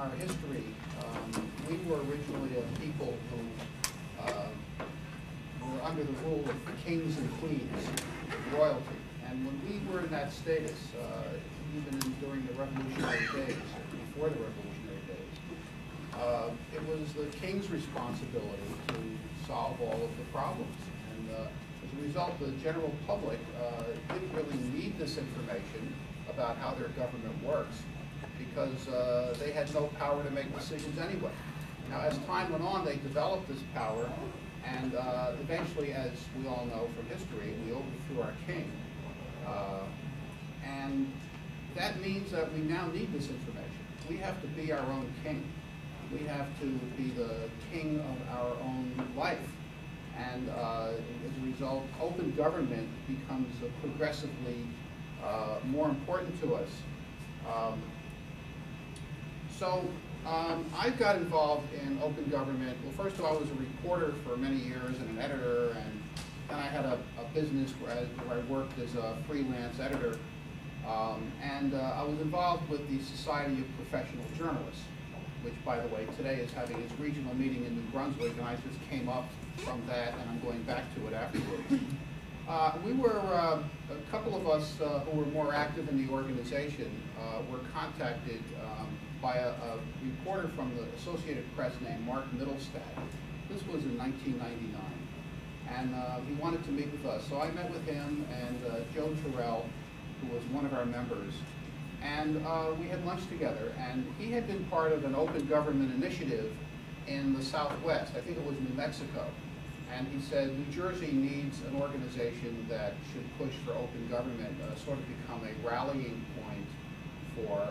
our history, we were originally a people who were under the rule of kings and queens, royalty. And when we were in that status, even during the Revolutionary days, or before the Revolutionary days, it was the king's responsibility to solve all of the problems. And as a result, the general public didn't really need this information about how their government works, because they had no power to make decisions anyway. Now, as time went on, they developed this power, and eventually, as we all know from history, we overthrew our king. And that means that we now need this information. We have to be our own king. We have to be the king of our own life. And as a result, open government becomes progressively more important to us. I got involved in open government. Well, first of all, I was a reporter for many years and an editor, and then I had a business where I worked as a freelance editor. I was involved with the Society of Professional Journalists, which, by the way, today is having its regional meeting in New Brunswick, and I just came up from that, and I'm going back to it afterwards. We were, a couple of us who were more active in the organization were contacted by a reporter from the Associated Press named Mark Middlestad. This was in 1999. And he wanted to meet with us. So I met with him and Joe Terrell, who was one of our members. And we had lunch together. And he had been part of an open government initiative in the Southwest. I think it was New Mexico. And he said New Jersey needs an organization that should push for open government, sort of become a rallying point for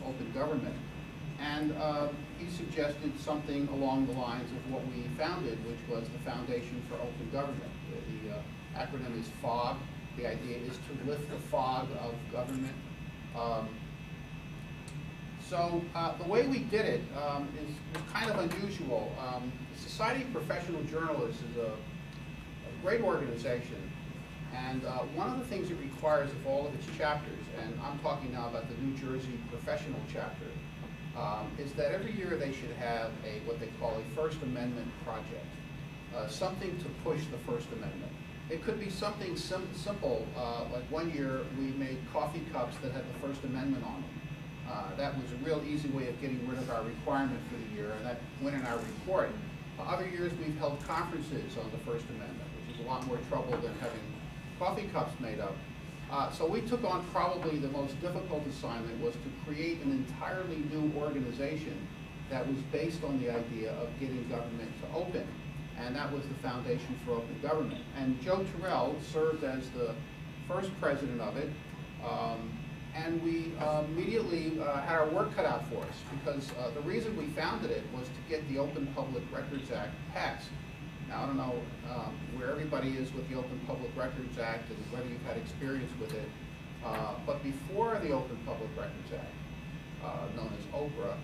open government. And he suggested something along the lines of what we founded, which was the Foundation for Open Government. The acronym is FOG. The idea is to lift the fog of government. The way we did it was kind of unusual. The Society of Professional Journalists is a great organization, and one of the things it requires of all of its chapters, and I'm talking now about the New Jersey Professional Chapter, is that every year they should have what they call a First Amendment project, something to push the First Amendment. It could be something simple, like one year we made coffee cups that had the First Amendment on them. That was a real easy way of getting rid of our requirement for the year, and that went in our report. Other years we've held conferences on the First Amendment, which is a lot more trouble than having coffee cups made up. So we took on probably the most difficult assignment, was to create an entirely new organization that was based on the idea of getting government to open, and that was the Foundation for Open Government. And Joe Terrell served as the first president of it, and we immediately had our work cut out for us, because the reason we founded it was to get the Open Public Records Act passed. Now, I don't know where everybody is with the Open Public Records Act and whether you've had experience with it, but before the Open Public Records Act, known as OPRA,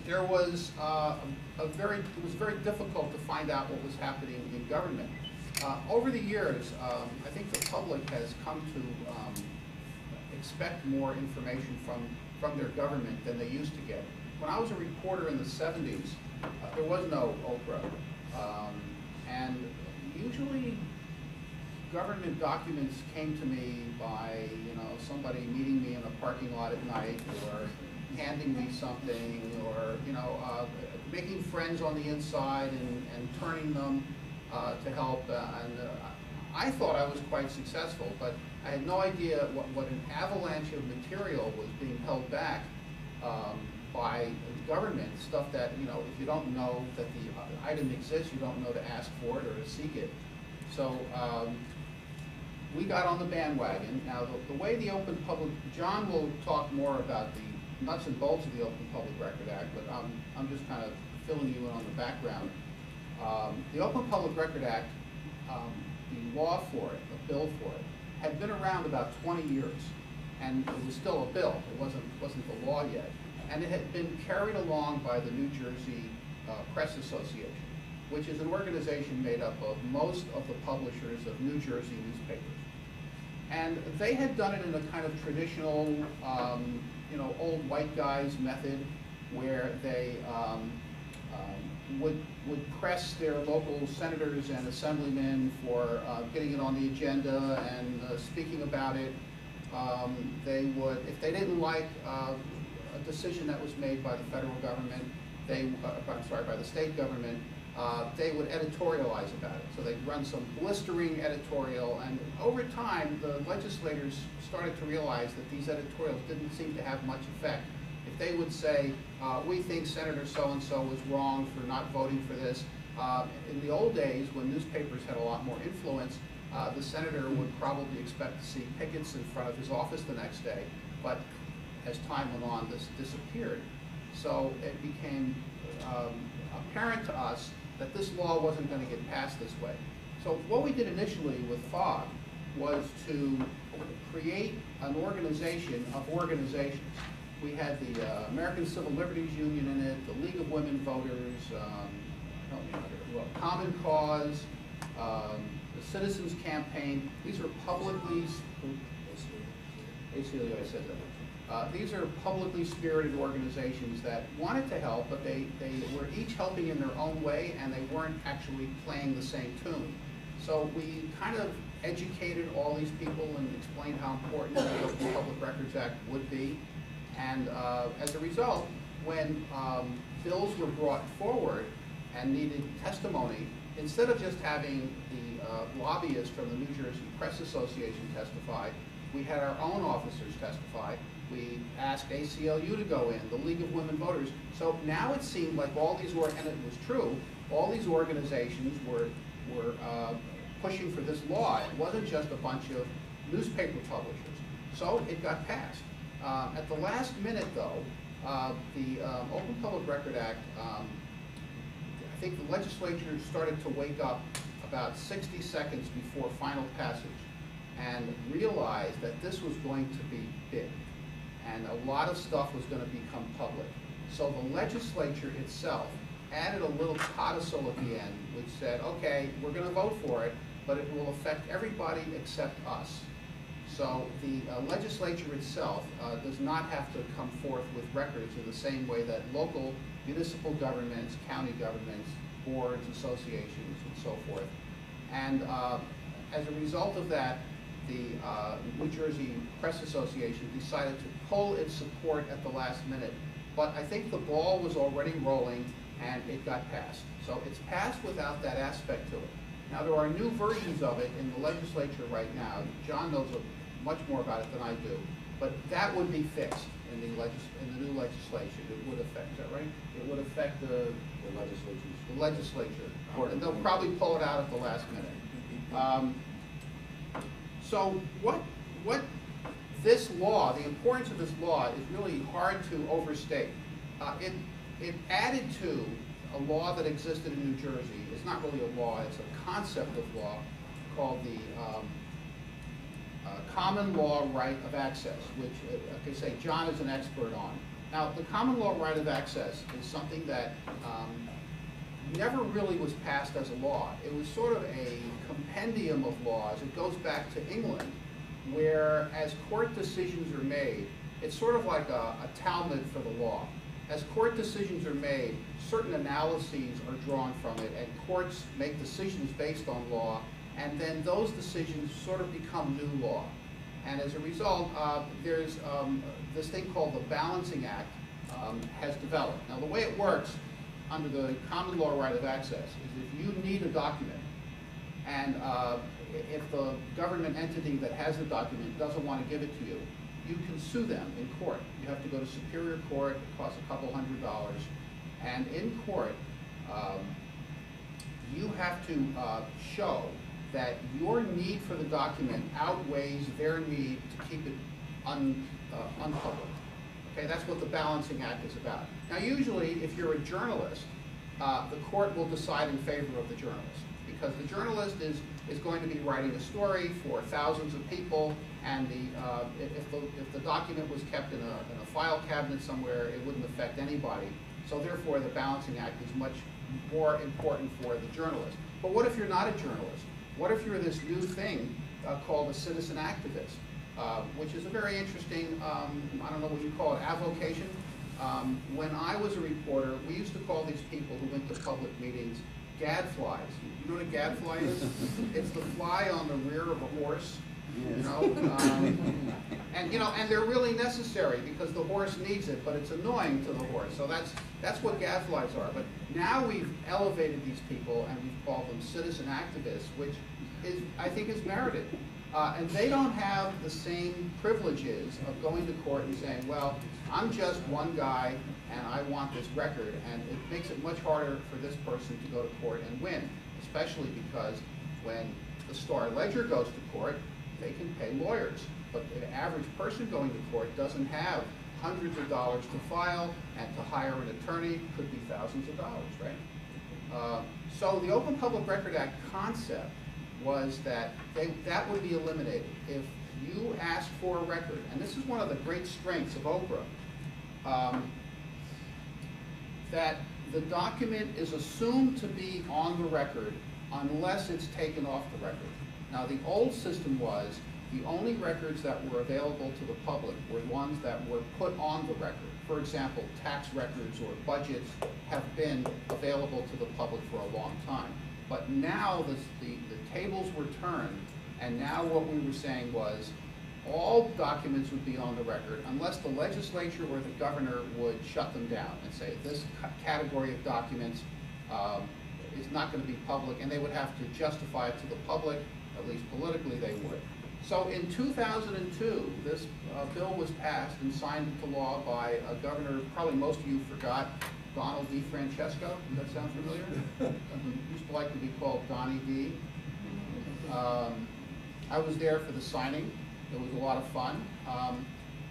there was it was very difficult to find out what was happening in government. Over the years, I think the public has come to expect more information from their government than they used to get. When I was a reporter in the 70s, there was no OPRA, and usually government documents came to me by somebody meeting me in a parking lot at night, or handing me something, or making friends on the inside and turning them to help. I thought I was quite successful, but I had no idea what an avalanche of material was being held back by the government, stuff that, if you don't know that the item exists, you don't know to ask for it or to seek it. So we got on the bandwagon. Now, the way the Open Public, John will talk more about the nuts and bolts of the Open Public Record Act, but I'm just kind of filling you in on the background. The Open Public Record Act, the law for it, the bill for it, had been around about 20 years, and it was still a bill. It wasn't the law yet. And it had been carried along by the New Jersey Press Association, which is an organization made up of most of the publishers of New Jersey newspapers. And they had done it in a kind of traditional, you know, old white guys method, where they would press their local senators and assemblymen for getting it on the agenda and speaking about it. They would, if they didn't like a decision that was made by the federal government, I'm sorry, by the state government, they would editorialize about it. So they'd run some blistering editorial, and over time, the legislators started to realize that these editorials didn't seem to have much effect. If they would say, we think Senator so-and-so was wrong for not voting for this, in the old days, when newspapers had a lot more influence, the senator would probably expect to see pickets in front of his office the next day, but as time went on, this disappeared. So it became apparent to us that this law wasn't going to get passed this way. So what we did initially with FOG was to create an organization of organizations. We had the American Civil Liberties Union in it, the League of Women Voters, Common Cause, the Citizens Campaign. These are publicly, I said that. These are publicly spirited organizations that wanted to help, but they were each helping in their own way, and they weren't actually playing the same tune. So we kind of educated all these people and explained how important the Open Public Records Act would be. And as a result, when bills were brought forward and needed testimony, instead of just having the lobbyists from the New Jersey Press Association testify, we had our own officers testify. We asked ACLU to go in, the League of Women Voters. So now it seemed like all these, and it was true, all these organizations were pushing for this law. It wasn't just a bunch of newspaper publishers. So it got passed. At the last minute, though, the Open Public Record Act, I think the legislature started to wake up about 60 seconds before final passage and realized that this was going to be big. And a lot of stuff was going to become public. So the legislature itself added a little codicil at the end, which said, okay, we're going to vote for it, but it will affect everybody except us. So the legislature itself does not have to come forth with records in the same way that local municipal governments, county governments, boards, associations, and so forth. And as a result of that, the New Jersey Press Association decided to pull its support at the last minute. But I think the ball was already rolling, and it got passed. So it's passed without that aspect to it. Now, there are new versions of it in the legislature right now. John knows much more about it than I do. But that would be fixed in the new legislation. It would affect, is that right? It would affect the legislature. And they'll probably pull it out at the last minute. So what this law, the importance of this law is really hard to overstate. It added to a law that existed in New Jersey. It's not really a law, it's a concept of law called the common law right of access, which, like I say, John is an expert on. Now, the common law right of access is something that never really was passed as a law. It was sort of a compendium of laws. It goes back to England, where as court decisions are made, it's sort of like a Talmud for the law. As court decisions are made, certain analyses are drawn from it, and courts make decisions based on law, and then those decisions sort of become new law. And as a result, there's this thing called the Balancing Act has developed. Now, the way it works under the common law right of access is if you need a document, and if the government entity that has the document doesn't want to give it to you, you can sue them in court. You have to go to Superior Court. It costs a couple $100. And in court, you have to show that your need for the document outweighs their need to keep it unpublished. Okay, that's what the Balancing Act is about. Now, usually, if you're a journalist, the court will decide in favor of the journalist, because the journalist is going to be writing a story for thousands of people, and if the document was kept in a file cabinet somewhere, it wouldn't affect anybody. So therefore, the Balancing Act is much more important for the journalist. But what if you're not a journalist? What if you're this new thing called a citizen activist, which is a very interesting, I don't know what you call it, avocation. When I was a reporter, we used to call these people who went to public meetings gadflies. You know what a gadfly is? It's the fly on the rear of a horse. You know, and they're really necessary because the horse needs it, but it's annoying to the horse. So that's what gadflies are. But now we've elevated these people and we've called them citizen activists, which is, I think, is merited. And they don't have the same privileges of going to court and saying, well, I'm just one guy and I want this record. And it makes it much harder for this person to go to court and win, especially because when the Star Ledger goes to court, they can pay lawyers. But the average person going to court doesn't have hundreds of dollars to file, and to hire an attorney could be thousands of dollars, right? So the Open Public Record Act concept was that that would be eliminated. If you ask for a record, and this is one of the great strengths of OPRA, that the document is assumed to be on the record unless it's taken off the record. Now, the old system was the only records that were available to the public were ones that were put on the record. For example, tax records or budgets have been available to the public for a long time. But now the tables were turned, and now what we were saying was all documents would be on the record unless the legislature or the governor would shut them down and say this category of documents is not going to be public, and they would have to justify it to the public. At least politically they would. So in 2002, this bill was passed and signed into law by a governor, probably most of you forgot, Donald D. Francesco. Does that sound familiar? He used to like to be called Donnie D. I was there for the signing. It was a lot of fun.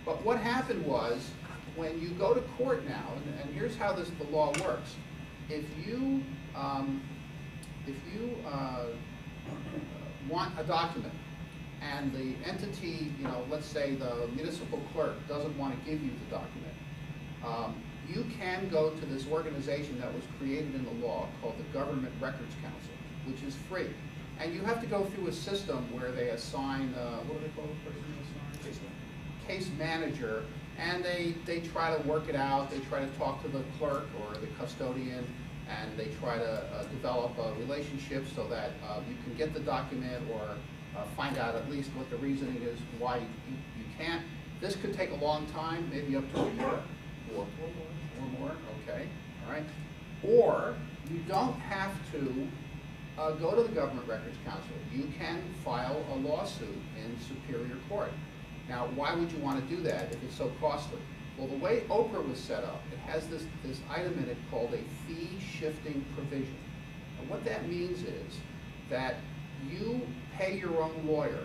But what happened was, when you go to court now, and here's how the law works. If you want a document, and the entity, let's say the municipal clerk doesn't want to give you the document, you can go to this organization that was created in the law called the Government Records Council, which is free. And you have to go through a system where they assign, what do they call the person who assigns? Case manager, and they try to work it out. They try to talk to the clerk or the custodian, and they try to develop a relationship so that you can get the document or find out at least what the reasoning is why you can't. This could take a long time, maybe up to a year or more, okay, all right. Or you don't have to go to the Government Records Council. You can file a lawsuit in Superior Court. Now, why would you want to do that if it's so costly? Well, the way OPRA was set up, it has this item in it called a fee-shifting provision. And what that means is that you pay your own lawyer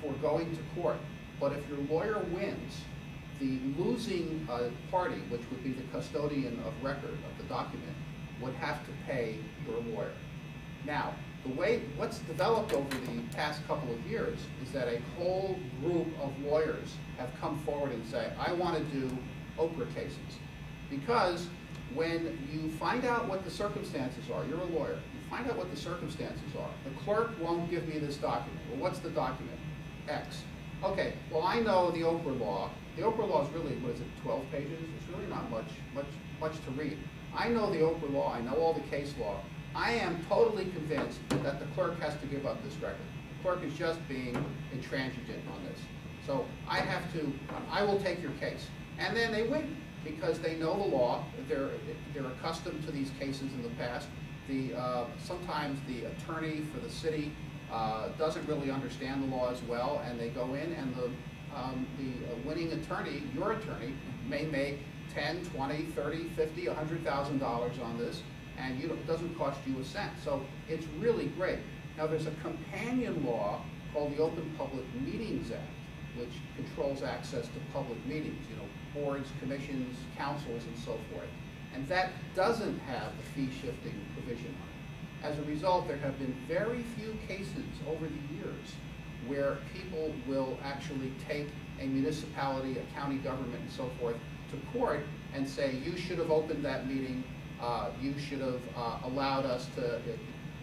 for going to court, but if your lawyer wins, the losing party, which would be the custodian of record of the document, would have to pay your lawyer. Now, what's developed over the past couple of years is that a whole group of lawyers have come forward and say, I want to do OPRA cases. Because when you find out what the circumstances are, you're a lawyer, you find out what the circumstances are. The clerk won't give me this document. Well, what's the document? X. Okay, well, I know the OPRA law. The OPRA law is really, what is it, 12 pages? It's really not much to read. I know the OPRA law. I know all the case law. I am totally convinced that the clerk has to give up this record. The clerk is just being intransigent on this. So I will take your case. And then they win because they know the law. They're accustomed to these cases in the past. Sometimes the attorney for the city doesn't really understand the law as well, and they go in, and the winning attorney, your attorney, may make $10, $20, $30, $50, $100,000 on this, and it doesn't cost you a cent. So it's really great. Now there's a companion law called the Open Public Meetings Act, which controls access to public meetings, boards, commissions, councils, and so forth. And that doesn't have the fee-shifting provision on it. As a result, there have been very few cases over the years where people will actually take a municipality, a county government, and so forth to court and say, you should have opened that meeting, you should have allowed us to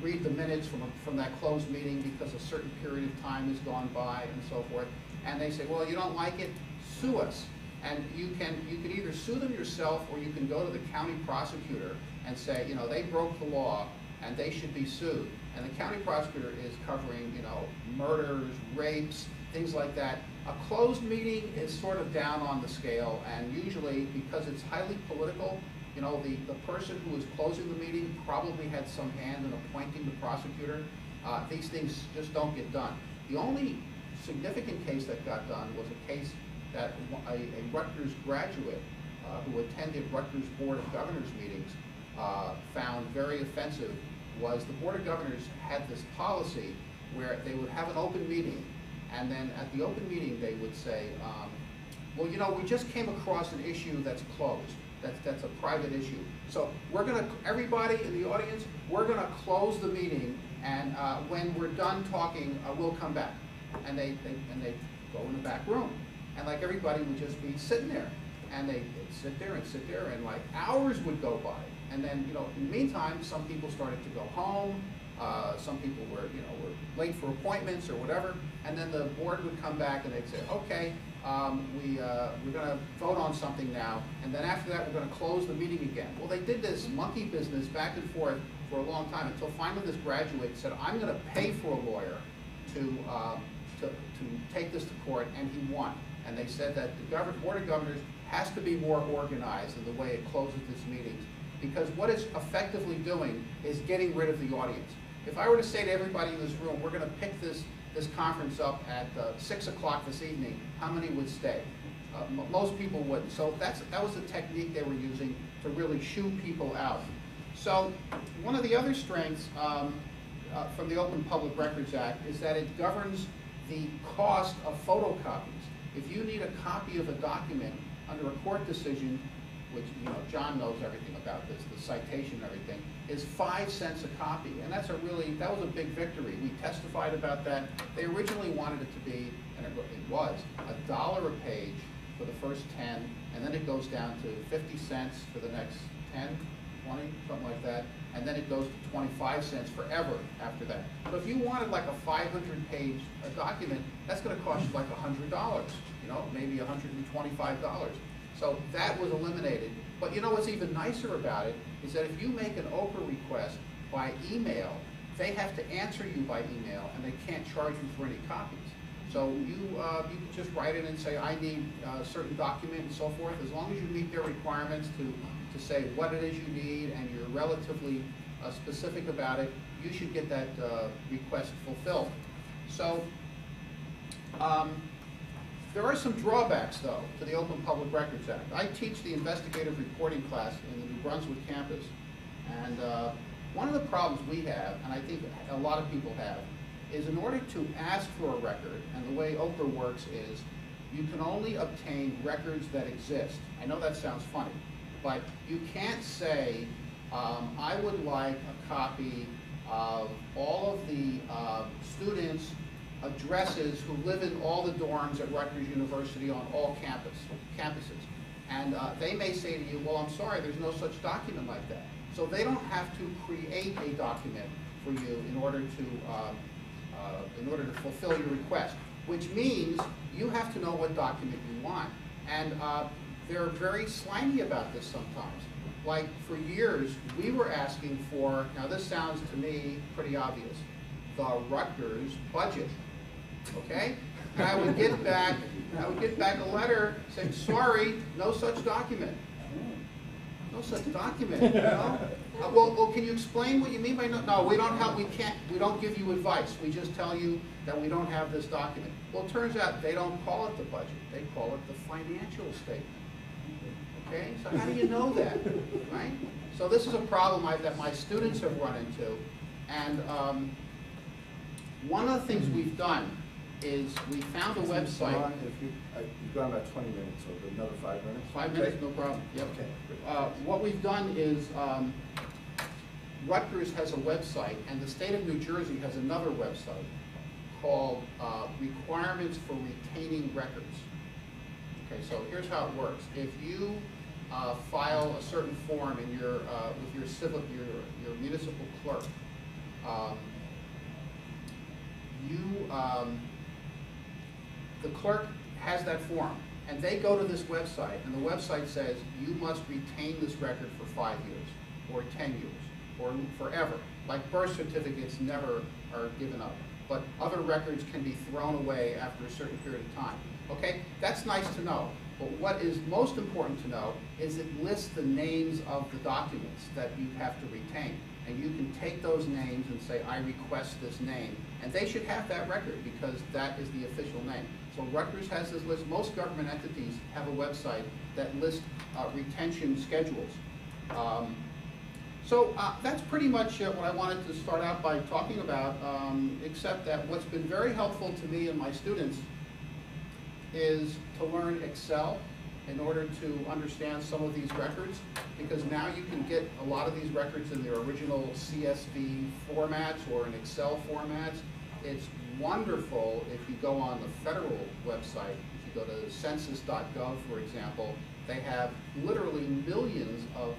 read the minutes from that closed meeting because a certain period of time has gone by and so forth. And they say, well, you don't like it, sue us. And you can either sue them yourself, or you can go to the county prosecutor and say, you know, they broke the law and they should be sued. And the county prosecutor is covering, you know, murders, rapes, things like that. A closed meeting is sort of down on the scale, and usually, because it's highly political, you know, the person who was closing the meeting probably had some hand in appointing the prosecutor. These things just don't get done. The only significant case that got done was a case that a Rutgers graduate who attended Rutgers Board of Governors meetings found very offensive. Was the Board of Governors had this policy where they would have an open meeting, and then at the open meeting they would say, well, you know, we just came across an issue that's closed. That's a private issue. So we're going to, everybody in the audience, we're going to close the meeting, and when we're done talking, we'll come back. And they go in the back room, and like everybody would just be sitting there, and they'd sit there, and like hours would go by. And then, you know, in the meantime, some people started to go home. Some people were, you know, were late for appointments or whatever. And then the board would come back and they'd say, okay, we're going to vote on something now. And then after that, we're going to close the meeting again. Well, they did this monkey business back and forth for a long time, until finally this graduate said, I'm going to pay for a lawyer to take this to court, and he won. And they said that the Board of Governors has to be more organized in the way it closes its meetings, because what it's effectively doing is getting rid of the audience. If I were to say to everybody in this room, we're going to pick this conference up at 6 o'clock this evening, how many would stay? Most people wouldn't. So that was the technique they were using to really shoo people out. So one of the other strengths from the Open Public Records Act is that it governs the cost of photocopies. If you need a copy of a document under a court decision, which, you know, John knows everything about this, the citation and everything, is 5 cents a copy. And that was a big victory. We testified about that. They originally wanted it to be, and it was, $1 a page for the first 10, and then it goes down to 50 cents for the next 10, 20, something like that, and then it goes to 25 cents forever after that. So if you wanted like a 500-page document, that's going to cost you like $100, you know, maybe $125. So that was eliminated. But you know what's even nicer about it is that if you make an OPRA request by email, they have to answer you by email, and they can't charge you for any copies. So you can just write in and say, I need a certain document and so forth. As long as you meet their requirements to say what it is you need, and you're relatively specific about it, you should get that request fulfilled. So there are some drawbacks, though, to the Open Public Records Act. I teach the investigative reporting class in the New Brunswick campus, and one of the problems we have, and I think a lot of people have, is in order to ask for a record, and the way OPRA works is, you can only obtain records that exist. I know that sounds funny, but you can't say, I would like a copy of all of the students' addresses who live in all the dorms at Rutgers University on all campuses. And they may say to you, well, I'm sorry, there's no such document like that. So they don't have to create a document for you in order to fulfill your request, which means you have to know what document you want. And they're very slimy about this sometimes. Like, for years, we were asking for, now this sounds to me pretty obvious, the Rutgers budget, okay? And I would get back a letter saying, sorry, no such document. No such document, you know? Well, can you explain what you mean by no? No, we don't help, we don't give you advice. We just tell you that we don't have this document. Well, it turns out they don't call it the budget. They call it the financial statement. Okay, so how do you know that, right? So this is a problem that my students have run into, and one of the things we've done is we found a website. You've gone about 20 minutes, so another 5 minutes? 5 minutes, no problem. Yep. Okay. What we've done is Rutgers has a website, and the state of New Jersey has another website called Requirements for Retaining Records. Okay, so here's how it works. If you file a certain form in your with your municipal clerk, The clerk has that form, and they go to this website, and the website says you must retain this record for 5 years, or 10 years, or forever. Like birth certificates never are given up, but other records can be thrown away after a certain period of time. Okay, that's nice to know, but what is most important to know is it lists the names of the documents that you have to retain. And you can take those names and say, I request this name. And they should have that record because that is the official name. So Rutgers has this list. Most government entities have a website that lists retention schedules. So that's pretty much what I wanted to start out by talking about, except that what's been very helpful to me and my students is to learn Excel in order to understand some of these records, because now you can get a lot of these records in their original CSV formats or in Excel formats. It's wonderful if you go on the federal website. If you go to census.gov, for example, they have literally millions of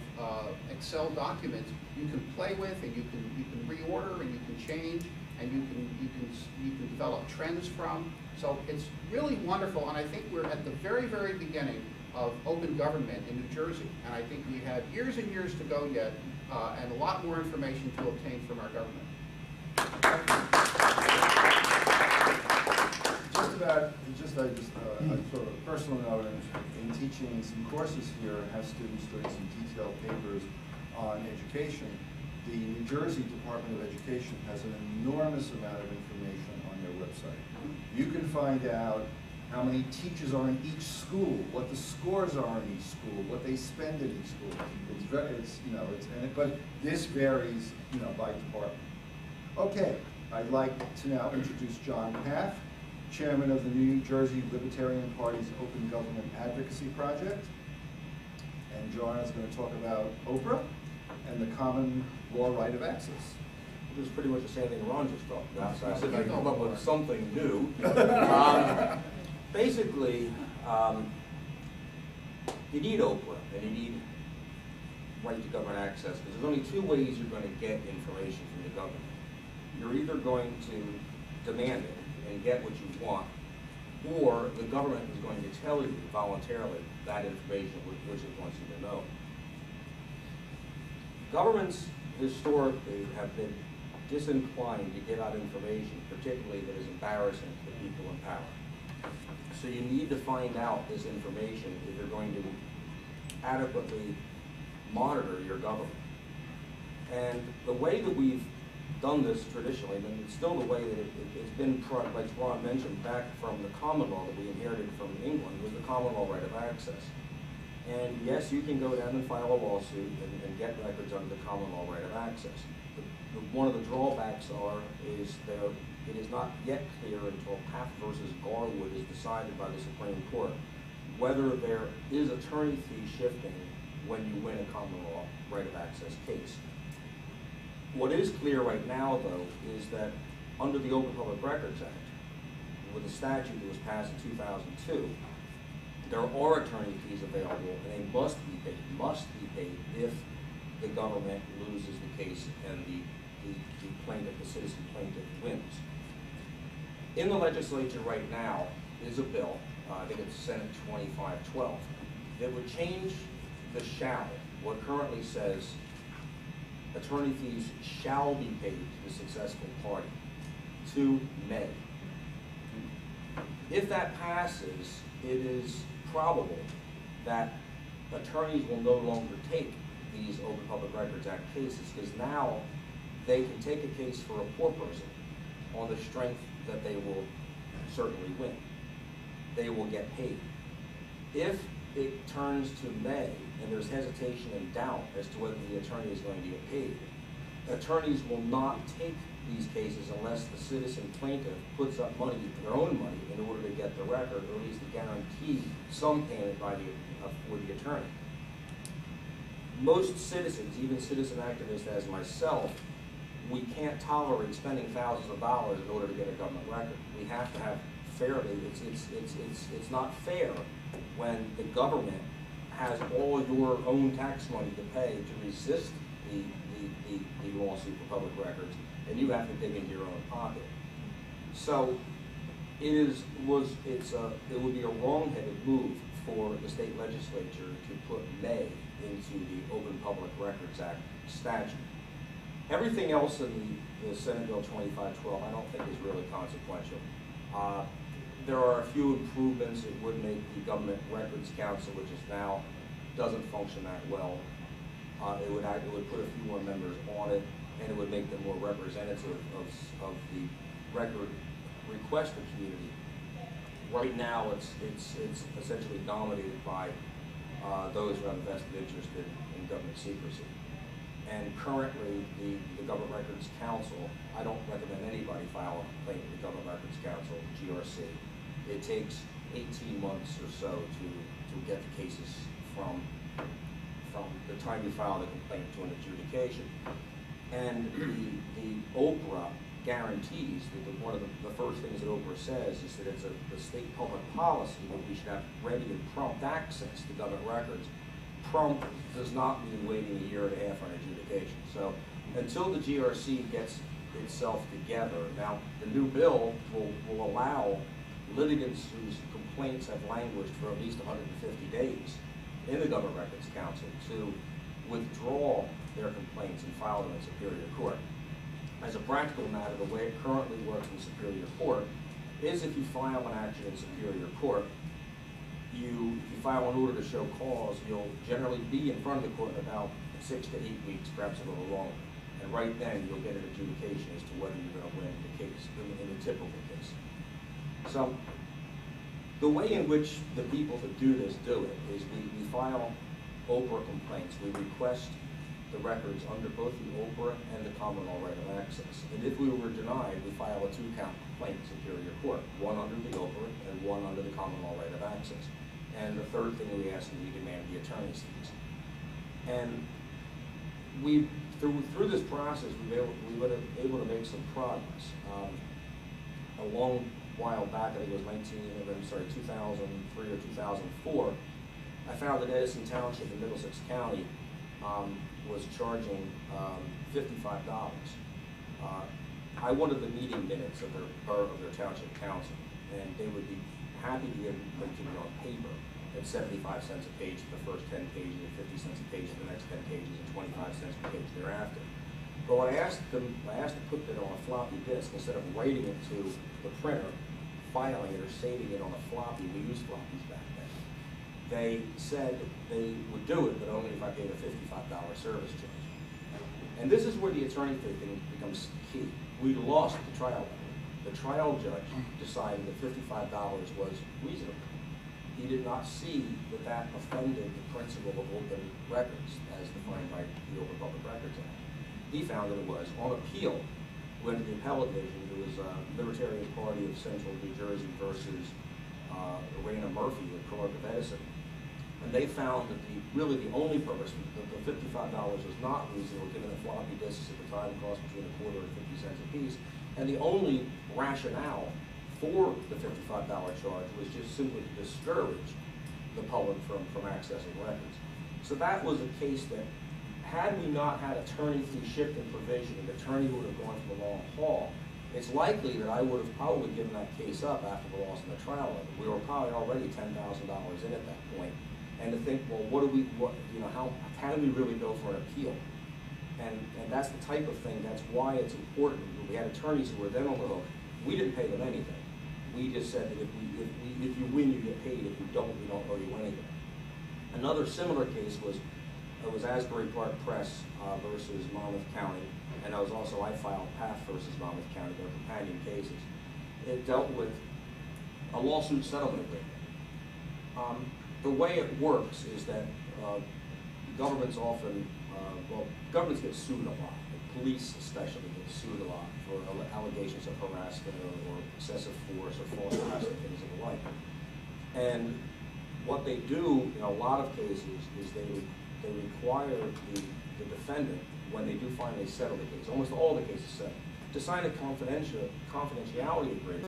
Excel documents you can play with, and you can reorder, and you can change, and you can develop trends from. So it's really wonderful, and I think we're at the very, very beginning of open government in New Jersey, and I think we have years and years to go yet, and a lot more information to obtain from our government. A sort of a personal note, in teaching some courses here and have students doing some detailed papers on education, the New Jersey Department of Education has an enormous amount of information on their website. You can find out how many teachers are in each school, what the scores are in each school, what they spend in each school. But this varies, by department. Okay, I'd like to now introduce John Paff, Chairman of the New Jersey Libertarian Party's Open Government Advocacy Project. And John is going to talk about OPRA and the common law right of access. It was pretty much the same thing Ron just talked about, so I said I'd come up with something new. Basically, you need OPRA and you need right to government access, because there's only two ways you're going to get information from the government. You're either going to demand it and get what you want, or the government is going to tell you voluntarily that information which it wants you to know. Governments historically have been disinclined to give out information, particularly that is embarrassing to the people in power. So you need to find out this information if you're going to adequately monitor your government. And the way that we've done this traditionally, and it's still the way that it's been, like Ron mentioned, back from the common law that we inherited from England, was the common law right of access. And yes, you can go down and file a lawsuit and get records under the common law right of access. One of the drawbacks is it is not yet clear until Paff versus Garwood is decided by the Supreme Court whether there is attorney fee shifting when you win a common law right of access case. What is clear right now, though, is that under the Open Public Records Act, with the statute that was passed in 2002, there are attorney fees available, and they must be paid if the government loses the case and the plaintiff, the citizen plaintiff, wins. In the legislature right now is a bill, I think it's Senate 2512, that would change the shall, what currently says attorney fees shall be paid to the successful party, to may. If that passes, it is probable that attorneys will no longer take these Open Public Records Act cases, because now they can take a case for a poor person on the strength that they will certainly win. They will get paid. If it turns to May and there's hesitation and doubt as to whether the attorney is going to get paid, attorneys will not take these cases unless the citizen plaintiff puts up money, their own money, in order to get the record, or at least to guarantee some payment by for the attorney. Most citizens, even citizen activists as myself, we can't tolerate spending thousands of dollars in order to get a government record. We have to have fairly, it's not fair when the government has all your own tax money to pay to resist the lawsuit for public records, and you have to dig into your own pocket. So it would be a wrong-headed move for the state legislature to put may into the Open Public Records Act statute. Everything else in the Senate Bill 2512 I don't think is really consequential. There are a few improvements. It would make the Government Records Council, which is now doesn't function that well. It would put a few more members on it, and it would make them more representative of the record requester community. Right now, it's essentially dominated by those who have a vested interest in government secrecy. And currently, the Government Records Council, I don't recommend anybody file a complaint with the Government Records Council, GRC. It takes 18 months or so to get the cases from the time you file the complaint to an adjudication. And the OPRA guarantees that one of the first things that OPRA says is that it's the state public policy that we should have ready and prompt access to government records. Prompt does not mean waiting a year and a half on adjudication. So until the GRC gets itself together, now the new bill will allow litigants whose complaints have languished for at least 150 days in the Government Records Council to withdraw their complaints and file them in Superior Court. As a practical matter, the way it currently works in Superior Court is if you file an action in Superior Court, if you file an order to show cause, you'll generally be in front of the court in about 6 to 8 weeks, perhaps a little longer. And right then, you'll get an adjudication as to whether you're going to win the case, in the typical case. So, the way in which the people that do this do it is we file OPRA complaints. We request the records under both the OPRA and the common law right of access. And if we were denied, we file a 2-count complaint in Superior Court, one under the OPRA and one under the common law right of access. And the third thing we ask is we demand the attorney's fees. And through this process, we were able to make some progress. A long while back, I think it was 2003 or 2004, I found that Edison Township in Middlesex County was charging $55. I wanted the meeting minutes of their township council, and they would be happy to give them to me on paper at 75 cents a page for the first 10 pages, and 50 cents a page for the next 10 pages, and 25 cents per page thereafter. But when I asked to put it on a floppy disk instead of writing it to the printer, filing it or saving it on a floppy. We used floppies back then. They said they would do it, but only if I paid a $55 service charge. And this is where the attorney fee thing becomes key. We lost the trial. The trial judge decided that $55 was reasonable. He did not see that offended the principle of open records as defined by the Open Public Records Act. He found that it was. On appeal, went to the appellate division. There was a Libertarian Party of Central New Jersey versus Raina Murphy, the clerk of Edison. And they found that really the only purpose, the $55 was not reasonable, given the floppy disks at the time cost between a quarter and 50 cents a piece. And the only rationale for the $55 charge was just simply to discourage the public from accessing records. So that was a case that, had we not had attorney fee shifting provision, and the attorney would have gone to the long haul, it's likely that I would have probably given that case up after the loss in the trial of it. We were probably already $10,000 in at that point. And to think, well, how do we really go for an appeal? And that's the type of thing, that's why it's important. We had attorneys who were then on the hook. We didn't pay them anything. We just said that if you win, you get paid. If you don't, we don't owe you anything. Another similar case was Asbury Park Press versus Monmouth County, and I filed Paff versus Monmouth County, their companion cases. It dealt with a lawsuit settlement agreement. The way it works is that governments often, governments get sued a lot. The police especially get sued a lot for allegations of harassment or excessive force or false arrest and things of the like. And what they do in a lot of cases is they require the defendant, when they do finally settle the case, almost all the cases settle, to sign a confidentiality agreement